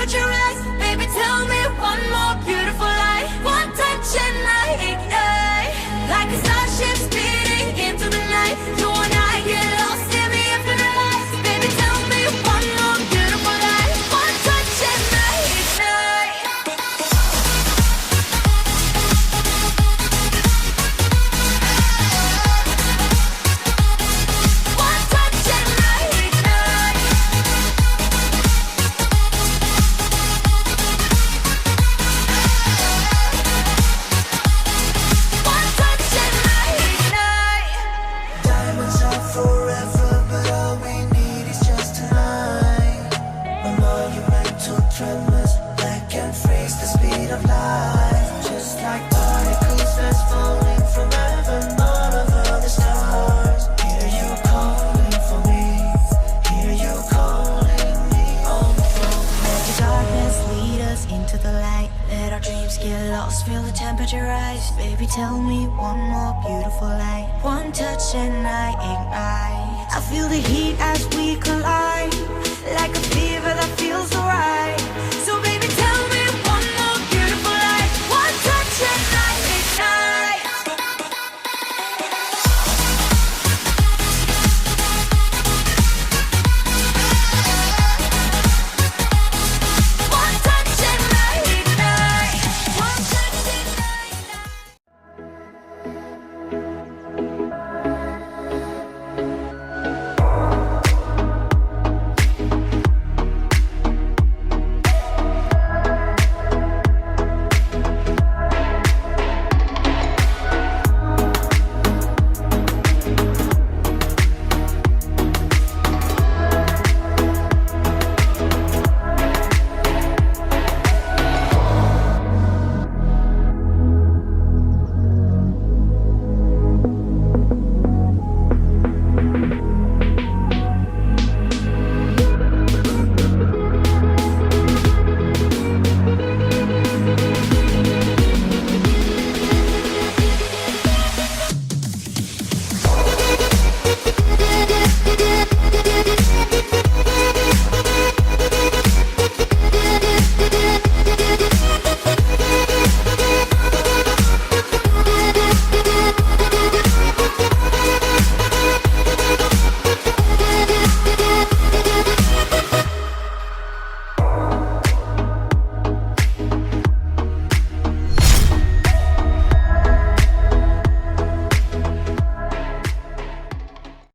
temperature rise. Baby, tell me one more beautiful lie. One touch and I ignite, like a starship speeding into the night. You and I get lost in the infinite light. Baby, tell me one more beautiful lie. One touch and I ignite. One touch and I ignite. One touch and I ignite. Diamonds are forever, but all we need is just tonight. My monumental tremors that can freeze the speed of light. Just like particles that's falling from heaven all over the stars. Hear you calling for me. Hear you calling me on the phone. Let the darkness lead us into the light. Let our dreams get lost, feel the temperature rise. Baby, tell me one more beautiful light. One touch and I ignite. I feel the heat as we collide, like a fever